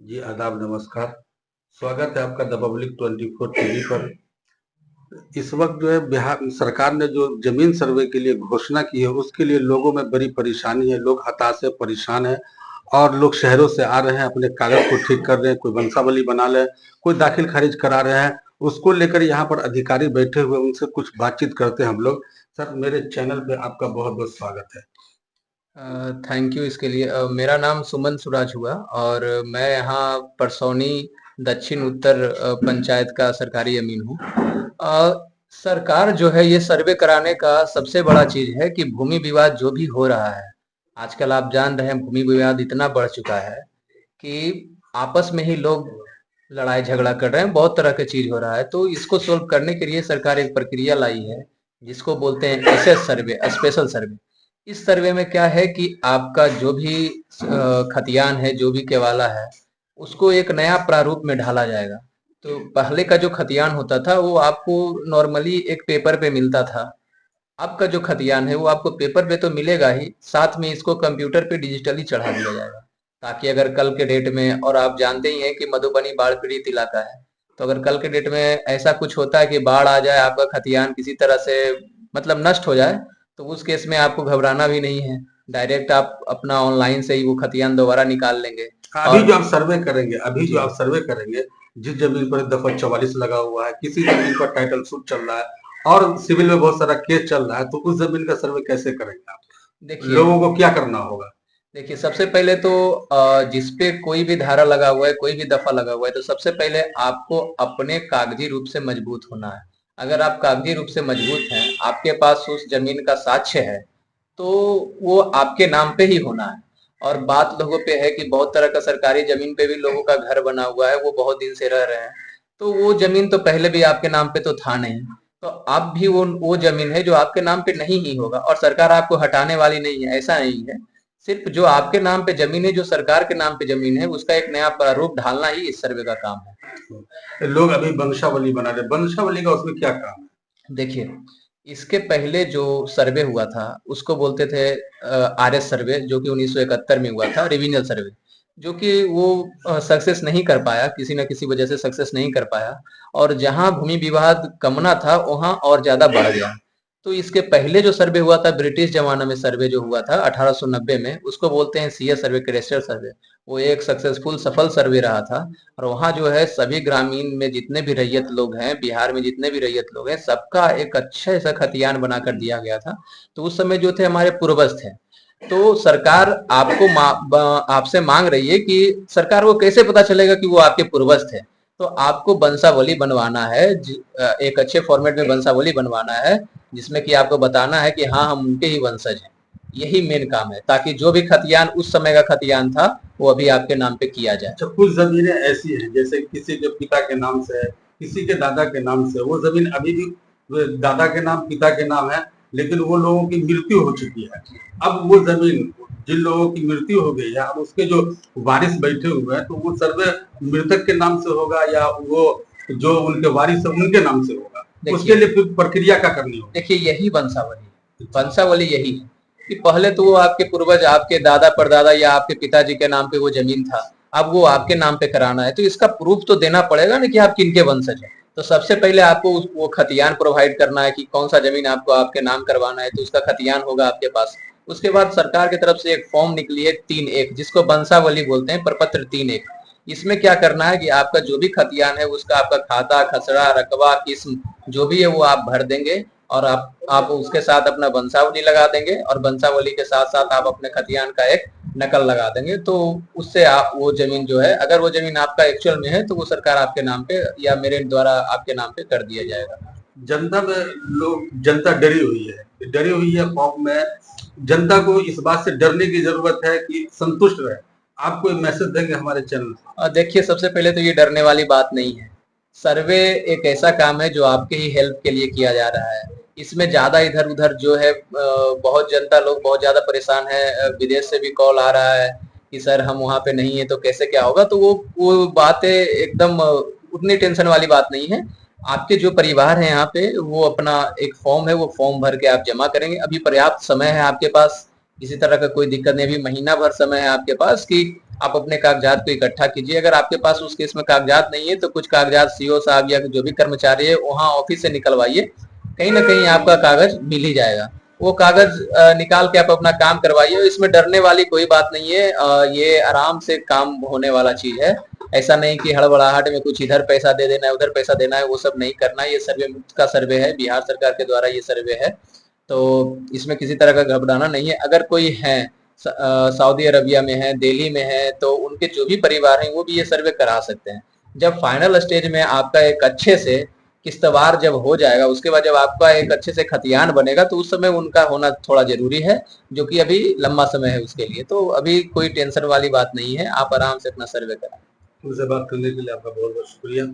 जी, आदाब नमस्कार। स्वागत है आपका द पब्लिक 24 टीवी पर। इस वक़्त जो है बिहार सरकार ने जो ज़मीन सर्वे के लिए घोषणा की है, उसके लिए लोगों में बड़ी परेशानी है। लोग हताश हैं, परेशान हैं और लोग शहरों से आ रहे हैं, अपने कागज़ को ठीक कर रहे हैं, कोई वंशावली बना ले, कोई दाखिल-खारिज करा रहे हैं। उसको लेकर यहाँ पर अधिकारी बैठे हुए हैं, उनसे कुछ बातचीत करते हैं हम लोग। सर, मेरे चैनल पे आपका बहुत-बहुत स्वागत है। थैंक यू इसके लिए। मेरा नाम सुमन सुराज हुआ और मैं यहाँ परसौनी दक्षिण उत्तर पंचायत का सरकारी अमीन हूँ। सरकार जो है ये सर्वे कराने का सबसे बड़ा चीज है कि भूमि विवाद जो भी हो रहा है, आजकल आप जान रहे हैं भूमि विवाद इतना बढ़ चुका है कि आपस में ही लोग लड़ाई झगड़ा कर रहे हैं, बहुत तरह के चीज हो रहा है। तो इसको सोल्व करने के लिए सरकार एक प्रक्रिया लाई है जिसको बोलते हैं एसएस सर्वे, स्पेशल सर्वे। इस सर्वे में क्या है कि आपका जो भी खतियान है, जो भी केवाला है, उसको एक नया प्रारूप में ढाला जाएगा। तो पहले का जो खतियान होता था वो आपको नॉर्मली एक पेपर पे मिलता था। अब का जो खतियान है वो आपको पेपर पे तो मिलेगा ही, साथ में इसको कंप्यूटर पे डिजिटली चढ़ा दिया जाएगा, ताकि अगर कल के डेट में, और आप जानते ही हैं कि मधुबनी बाढ़ पीड़ित इलाका है, तो अगर कल के डेट में ऐसा कुछ होता है कि बाढ़ आ जाए, आपका खतियान किसी तरह से मतलब नष्ट हो जाए, तो उस केस में आपको घबराना भी नहीं है। डायरेक्ट आप अपना ऑनलाइन से ही वो खतियान दोबारा निकाल लेंगे। अभी और जो आप सर्वे करेंगे अभी जो जी, आप सर्वे करेंगे, जिस ज़मीन पर दफ़ा 44 लगा हुआ है, किसी ज़मीन पर टाइटल सूट चल रहा है और सिविल में बहुत सारा केस चल रहा है, तो उस ज़मीन का सर्वे कैसे करेंगे आप? देखिए लोगों को क्या करना होगा? देखिए सबसे पहले तो जिसपे कोई भी धारा लगा हुआ है, कोई भी दफा लगा हुआ है, तो सबसे पहले आपको अपने कागजी रूप से मजबूत होना है। अगर आप कागजी रूप से मजबूत हैं, आपके पास उस जमीन का साक्ष्य है, तो वो आपके नाम पे ही होना है। और बात लोगों पे है कि बहुत तरह का सरकारी जमीन पे भी लोगों का घर बना हुआ है, वो बहुत दिन से रह रहे हैं, तो वो जमीन तो पहले भी आपके नाम पे तो था नहीं। तो अब भी वो जमीन है जो आपके नाम पे नहीं ही होगा, और सरकार आपको हटाने वाली नहीं है, ऐसा नहीं है। सिर्फ जो आपके नाम पे जमीन है, जो सरकार के नाम पे जमीन है, उसका एक नया प्रारूप ढालना ही इस सर्वे का काम लोग अभी वंशावली बना रहे हैं, वंशावली का उसमें क्या काम है। देखिए, इसके पहले जो सर्वे हुआ था उसको बोलते थे आरएस सर्वे, जो कि 1971 में हुआ था, रिविजनल सर्वे, जो कि वो सक्सेस नहीं कर पाया, किसी न किसी वजह से सक्सेस नहीं कर पाया। और जहां भूमि विवाद कमना था वहां और ज्यादा बढ़ गया। तो इसके पहले जो सर्वे हुआ था ब्रिटिश जमाना में, सर्वे जो हुआ था 1890 में, उसको बोलते हैं सीएस सर्वे, कैडेस्टर सर्वे। वो एक सक्सेसफुल सफल सर्वे रहा था। और वहाँ जो है सभी ग्रामीण में जितने भी रैयत लोग हैं, बिहार में जितने भी रैयत लोग हैं, सबका एक अच्छा सा खतियान बनाकर दिया गया था। तो उस समय जो थे हमारे पूर्वज थे। तो सरकार आपसे मांग रही है कि सरकार को कैसे पता चलेगा कि वो आपके पूर्वज थे। तो आपको वंशावली बनवाना है, एक अच्छे फॉर्मेट में वंशावली बनवाना है, जिसमें कि आपको बताना है कि हाँ, हम उनके ही वंशज हैं। यही मेन काम है, ताकि जो भी खतियान उस समय का खतियान था वो अभी आपके नाम पे किया जाए। अच्छा, कुछ ज़मीनें ऐसी हैं, जैसे किसी के पिता के नाम से है, किसी के दादा के नाम से, वो ज़मीन अभी भी दादा के नाम, पिता के नाम है, लेकिन वो लोगों की मृत्यु हो चुकी है। अब वो ज़मीन जिन लोगों की मृत्यु हो गई है, अब उसके जो वारिस बैठे हुए हैं, तो वो सर्वे मृतक के नाम से होगा या वो जो उनके वारिस है, उनके नाम से होगा? उसके देखिए लिए फिर प्रक्रिया क्या करनी होगी? देखिए यही वंशावली है। वंशावली यही है कि पहले तो वो आपके पूर्वज, आपके दादा परदादा या आपके पिताजी के नाम पे वो जमीन था, अब वो आपके नाम पे कराना है, तो इसका प्रूफ तो देना पड़ेगा ना कि आप किनके वंशज हैं। तो सबसे पहले आपको वो खतियान प्रोवाइड करना है कि कौन सा जमीन आपको आपके नाम करवाना है, तो उसका खतियान होगा आपके पास। उसके बाद सरकार की तरफ से एक फॉर्म निकली है 3-1, जिसको वंशावली बोलते हैं, प्रपत्र 3-1। इसमें क्या करना है कि आपका जो भी खतियान है उसका आपका खाता, खसरा, रकबा, किस्म जो भी है वो आप भर देंगे, और आप उसके साथ अपना वंशावली लगा देंगे, और वंशावली के साथ साथ आप अपने खतियान का एक नकल लगा देंगे। तो उससे आप वो जमीन जो है, अगर वो जमीन आपका एक्चुअल में है, तो वो सरकार आपके नाम पे या मेरे द्वारा आपके नाम पे कर दिया जाएगा। जनता में जनता डरी हुई है फॉर्म में। जनता को इस बात से डरने की जरूरत है कि संतुष्ट रहे। आप कोई मैसेज देंगे हमारे चैनल से? और देखिए सबसे पहले तो ये डरने वाली बात नहीं है। सर्वे एक ऐसा काम है जो आपके ही हेल्प के लिए किया जा रहा है। इसमें ज्यादा इधर उधर जो है, बहुत जनता लोग बहुत ज्यादा परेशान है। विदेश से भी कॉल आ रहा है कि सर हम वहाँ पे नहीं है तो कैसे क्या होगा, तो वो बातें एकदम उतनी टेंशन वाली बात नहीं है। आपके जो परिवार है यहाँ पे, वो अपना एक फॉर्म है, वो फॉर्म भर के आप जमा करेंगे। अभी पर्याप्त समय है आपके पास, किसी तरह का कोई दिक्कत नहीं। अभी महीना भर समय है आपके पास कि आप अपने कागजात को इकट्ठा कीजिए। अगर आपके पास उस केस में कागजात नहीं है तो कुछ कागजात सीओ साहब या जो भी कर्मचारी है वहां ऑफिस से निकलवाइए, कहीं ना कहीं आपका कागज मिल ही जाएगा। वो कागज निकाल के आप अपना काम करवाइए। इसमें डरने वाली कोई बात नहीं है, ये आराम से काम होने वाला चीज है। ऐसा नहीं कि हड़बड़ाहट में कुछ इधर पैसा दे देना है उधर पैसा देना है, वो सब नहीं करना है। ये सर्वे मुफ्त का सर्वे है, बिहार सरकार के द्वारा ये सर्वे है, तो इसमें किसी तरह का घबराना नहीं है। अगर कोई है सऊदी अरबिया में है, दिल्ली में है, तो उनके जो भी परिवार हैं वो भी ये सर्वे करा सकते हैं। जब फाइनल स्टेज में आपका एक अच्छे से किस्तवार जब हो जाएगा, उसके बाद जब आपका एक अच्छे से खतियान बनेगा, तो उस समय उनका होना थोड़ा जरूरी है, जो कि अभी लंबा समय है उसके लिए। तो अभी कोई टेंशन वाली बात नहीं है, आप आराम से अपना सर्वे कराएं। मुझसे बात करने के लिए आपका बहुत बहुत शुक्रिया।